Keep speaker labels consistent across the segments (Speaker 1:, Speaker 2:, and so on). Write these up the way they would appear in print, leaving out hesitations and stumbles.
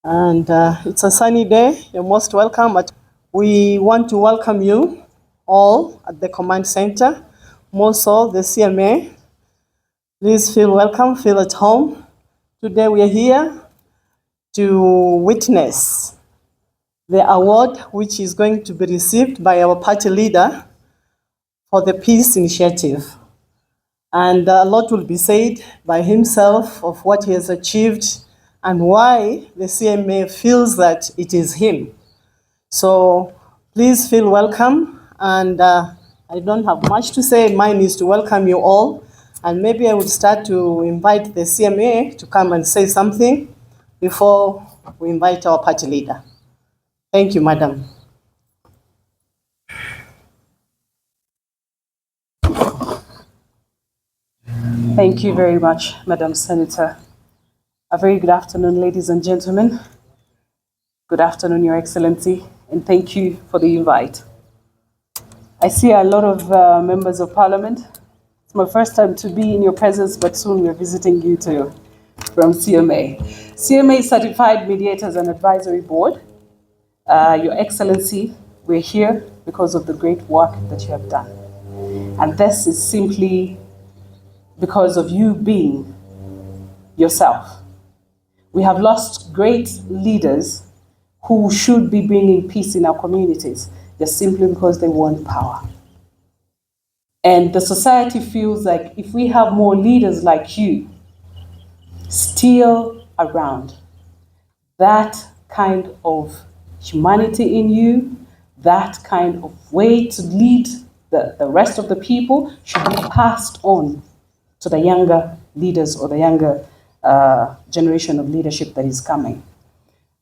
Speaker 1: And it's a sunny day. You're most welcome. But we want to welcome you all at the command center, more so the CMA. Please feel welcome, feel at home. Today we are here to witness the award which is going to be received by our party leader for the Peace Initiative. And a lot will be said by himself of what he has achieved and why the CMA feels that it is him. So please feel welcome. And I don't have much to say. Mine is to welcome you all. And maybe I would start to invite the CMA to come and say something before we invite our party leader. Thank you, Madam.
Speaker 2: Thank you very much, Madam Senator. A very good afternoon, ladies and gentlemen. Good afternoon, Your Excellency, and thank you for the invite. I see a lot of members of Parliament. It's my first time to be in your presence, but soon we're visiting you too from CMA. CMA Certified Mediators and Advisory Board. Your Excellency, we're here because of the great work that you have done. And this is simply because of you being yourself. We have lost great leaders who should be bringing peace in our communities, just simply because they want power. And the society feels like if we have more leaders like you still around, that kind of humanity in you, that kind of way to lead the rest of the people should be passed on to the younger leaders or the younger generation of leadership that is coming.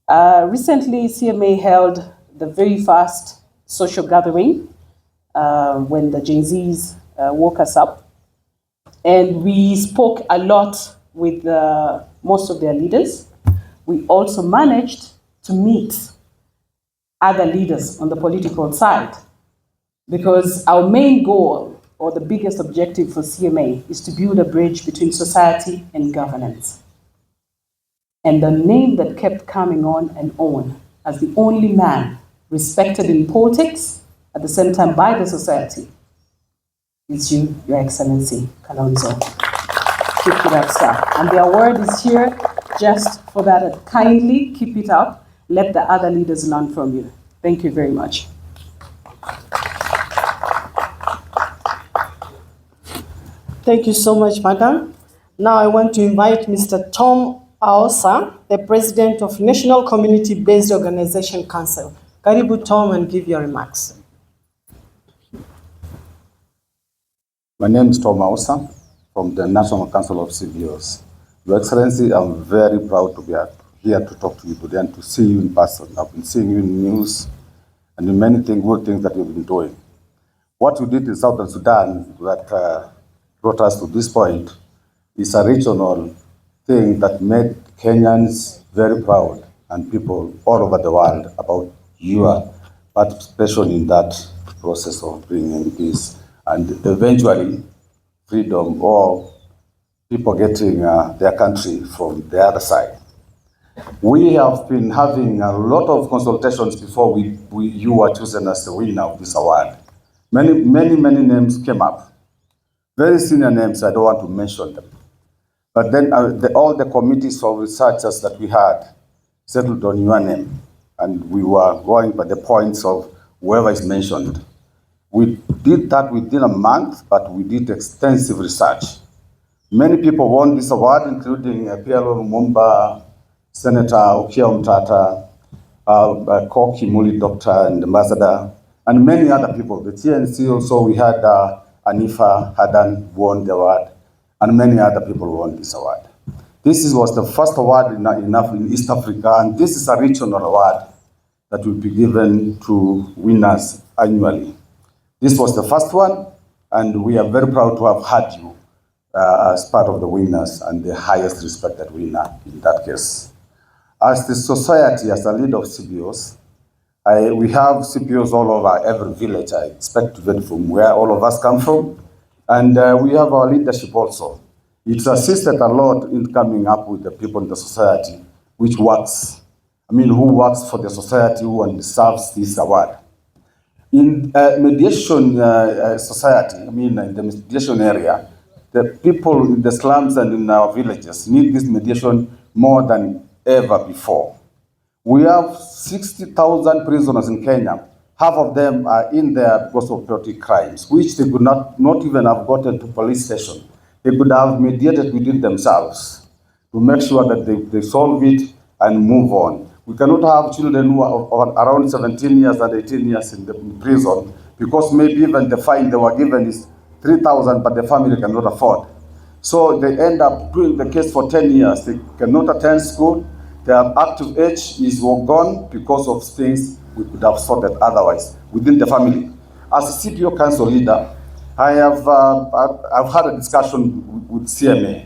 Speaker 2: Recently, CMA held the very first social gathering when the Gen Zs woke us up. And we spoke a lot with most of their leaders. We also managed to meet other leaders on the political side, because our main goal or the biggest objective for CMA is to build a bridge between society and governance. And the name that kept coming on and on as the only man respected in politics, at the same time by the society, is you, Your Excellency, Kalonzo. Keep it up, sir. And the award is here just for that. Kindly keep it up. Let the other leaders learn from you. Thank you very much.
Speaker 1: Thank you so much, Madam. Now I want to invite Mr. Tom Aosa, the President of National Community-Based Organization Council. Karibu, Tom, and give your remarks.
Speaker 3: My name is Tom Aosa from the National Council of CBOs. Your Excellency, I'm very proud to be here to talk to you today and to see you in person. I've been seeing you in news and in many good things that you've been doing. What you did in Southern Sudan that brought us to this point is a regional thing that made Kenyans very proud and people all over the world about your participation in that process of bringing peace and eventually freedom, or people getting their country from the other side. We have been having a lot of consultations before you were chosen as the winner of this award. Many names came up. Very senior names, I don't want to mention them. But then all the committees of researchers that we had settled on your name, and we were going by the points of whoever is mentioned. We did that within a month, but we did extensive research. Many people won this award, including PLO Lumumba, Senator Okia Omtata, Koki Muli, Doctor and Ambassador, and many other people. The TNC also, we had Anifa Hadan won the award, and many other people won this award. This was the first award in East Africa, and this is a regional award that will be given to winners annually. This was the first one, and we are very proud to have had you as part of the winners and the highest respected winner in that case. As the society, as a leader of CBOs, we have CBOs all over every village. I expect to get from where all of us come from. And we have our leadership also. It's assisted a lot in coming up with the people in the society, which works. who works for the society who deserves this award. In mediation society, in the mediation area, the people in the slums and in our villages need this mediation more than ever before. We have 60,000 prisoners in Kenya. Half of them are in there because of petty crimes, which they could not even have gotten to police station. They could have mediated within themselves to make sure that they solve it and move on. We cannot have children who are around 17 years and 18 years in prison because maybe even the fine they were given is 3,000, but the family cannot afford. So they end up doing the case for 10 years. They cannot attend school. Their active age is gone because of things we could have sorted otherwise within the family. As a CPO council leader, I've had a discussion with CMA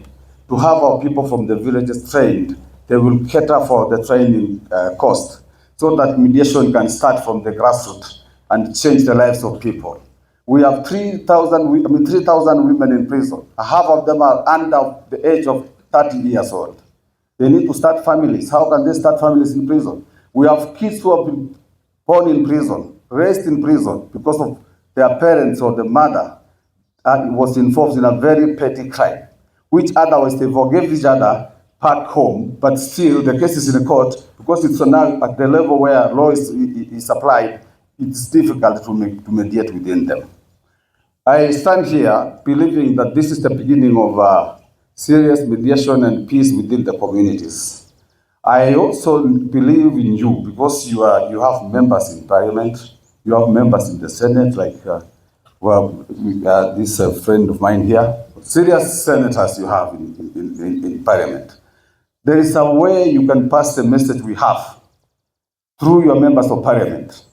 Speaker 3: to have our people from the villages trained. They will cater for the training cost so that mediation can start from the grassroots and change the lives of people. We have 3,000 women in prison. Half of them are under the age of 30 years old. They need to start families. How can they start families in prison? We have kids who have been born in prison, raised in prison because of their parents or the mother was involved in a very petty crime, which otherwise they forgave each other back home, but still the case is in the court because it's now at the level where law is applied. It's difficult to mediate within them. I stand here believing that this is the beginning of serious mediation and peace within the communities. I also believe in you because you have members in parliament, you have members in the Senate, like this friend of mine here, serious senators you have in parliament. There is a way you can pass the message we have through your members of parliament.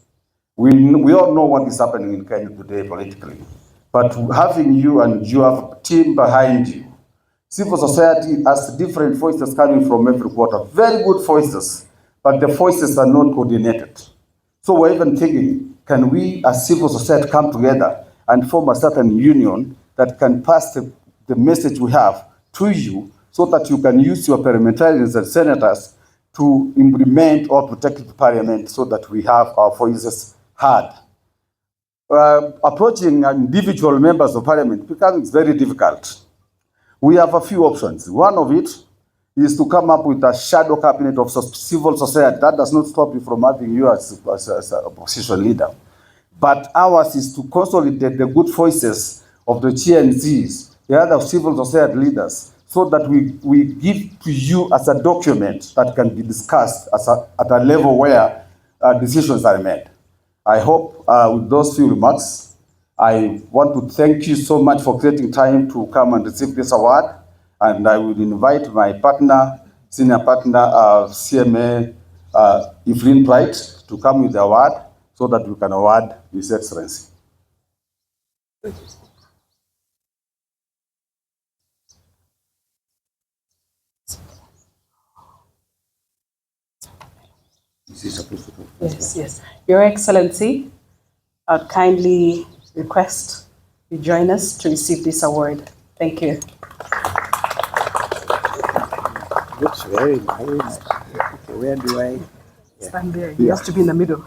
Speaker 3: We all know what is happening in Kenya today politically, but having you and you have a team behind you, civil society has different voices coming from every quarter, very good voices, but the voices are not coordinated. So we're even thinking, can we as civil society come together and form a certain union that can pass the message we have to you so that you can use your parliamentarians and senators to implement or to take it to parliament so that we have our voices heard. Approaching individual members of parliament becomes very difficult. We have a few options. One of it is to come up with a shadow cabinet of civil society. That does not stop you from having you as an opposition leader. But ours is to consolidate the good voices of the GNCs, the other civil society leaders, so that we give to you as a document that can be discussed at a level where decisions are made. I hope with those few remarks, I want to thank you so much for creating time to come and receive this award. And I will invite my partner, senior partner, CMA Evelyn Bright, to come with the award so that we can award His Excellency.
Speaker 2: Yes. Your Excellency, I'd kindly request you join us to receive this award. Thank you.
Speaker 4: Looks very nice. Okay, where do I?
Speaker 2: Stand there. You have to be in the middle.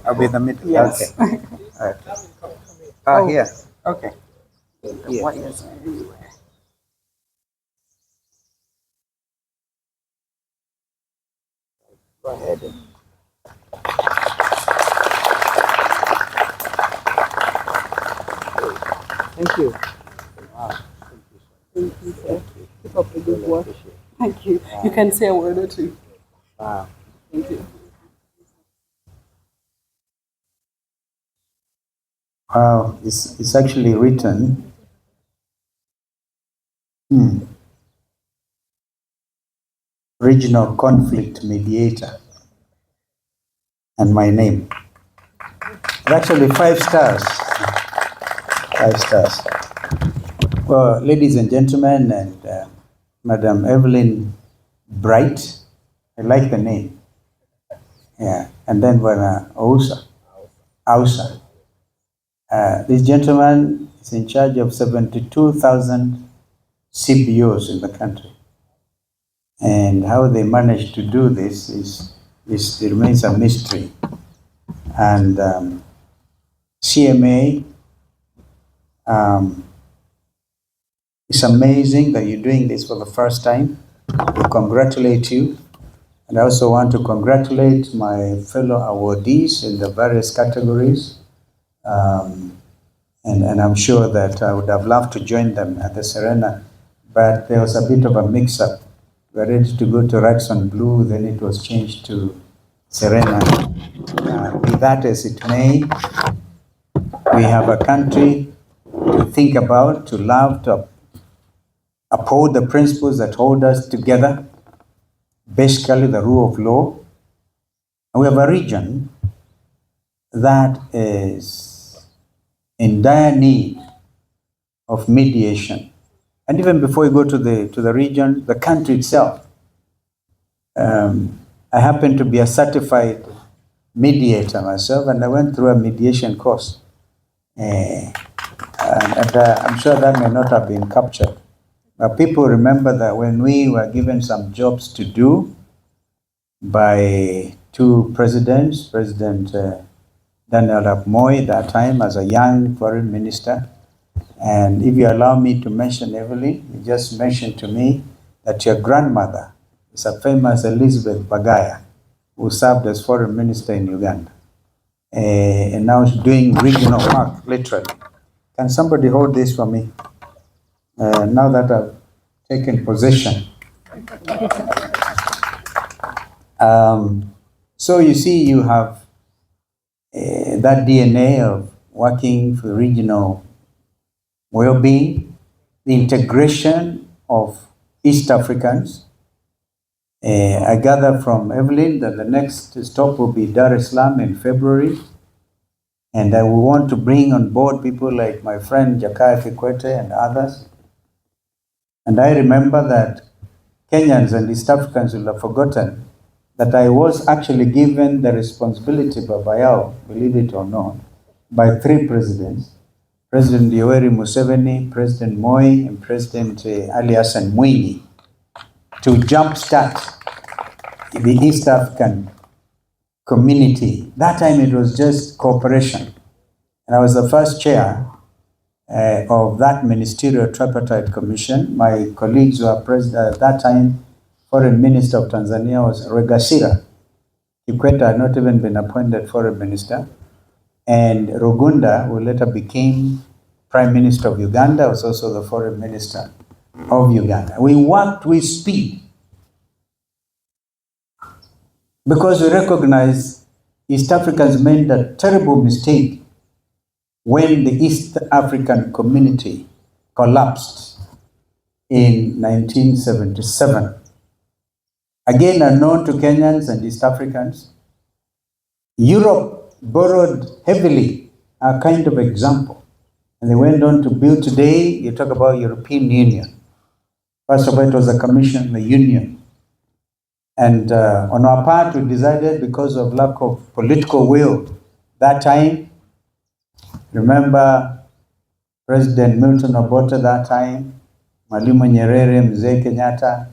Speaker 4: I'll be in the middle.
Speaker 2: Yes.
Speaker 4: Okay. Okay. Here.
Speaker 2: Okay.
Speaker 4: Here.
Speaker 2: Wires everywhere.
Speaker 4: Go ahead. Thank you. Wow.
Speaker 2: Thank you, sir. Keep up the good work. Thank you. Wow. You can say a word or two.
Speaker 4: Wow.
Speaker 2: Thank you.
Speaker 4: Wow, it's actually written. Regional conflict mediator. And my name. It's actually 5 stars. 5 stars. Well, ladies and gentlemen, and Madam Evelyn Bright, I like the name. Yeah, and then Ousa. This gentleman is in charge of 72,000 CBOs in the country. And how they managed to do this is it remains a mystery. And CMA, it's amazing that you're doing this for the first time. We congratulate you. And I also want to congratulate my fellow awardees in the various categories. And I'm sure that I would have loved to join them at the Serena, but there was a bit of a mix-up. We were ready to go to Reds and Blue, then it was changed to Serena. Be that as it may, we have a country to think about, to love, to uphold the principles that hold us together, basically the rule of law. And we have a region that is in dire need of mediation. And even before we go to the region, the country itself. I happen to be a certified mediator myself, and I went through a mediation course. And I'm sure that may not have been captured. But people remember that when we were given some jobs to do by two presidents, President Daniel Arap Moi, that time as a young foreign minister. And if you allow me to mention, Evelyn, you just mentioned to me that your grandmother is a famous Elizabeth Bagaya, who served as foreign minister in Uganda. And now she's doing regional work, literally. Can somebody hold this for me? Now that I've taken possession. So you see, you have that DNA of working for regional well-being, the integration of East Africans. I gather from Evelyn that the next stop will be Dar es Salaam in February. And I will want to bring on board people like my friend Jakaya Kikwete and others. And I remember that Kenyans and East Africans will have forgotten that I was actually given the responsibility by Bayao, believe it or not, by three presidents, President Yoweri Museveni, President Moi, and President Ali Hassan Mwinyi, to jumpstart the East African community. That time it was just cooperation. And I was the first chair of that ministerial tripartite commission. My colleagues were president at that time. Foreign Minister of Tanzania was Regasira. Kikwete had not even been appointed foreign minister. And Rugunda, who later became Prime Minister of Uganda, was also the foreign minister of Uganda. We worked with speed because we recognize East Africans made a terrible mistake when the East African community collapsed in 1977. Again, unknown to Kenyans and East Africans, Europe borrowed heavily a kind of example. And they went on to build today, you talk about European Union. First of all, it was a commission, the union. And on our part, we decided because of lack of political will, that time, remember President Milton Obote that time, Mwalimu Nyerere, Mzee Kenyatta,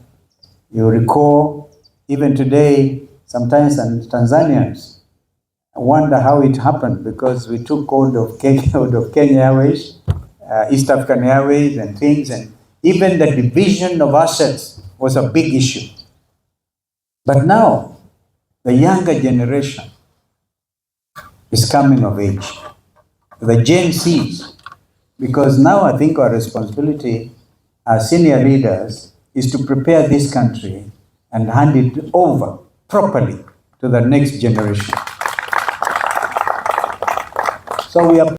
Speaker 4: you recall, even today, sometimes Tanzanians wonder how it happened because we took hold of Kenya Airways, East African Airways and things, and even the division of assets was a big issue. But now, the younger generation is coming of age, the Gen Zs, because now I think our responsibility as senior leaders is to prepare this country and hand it over properly to the next generation. So we are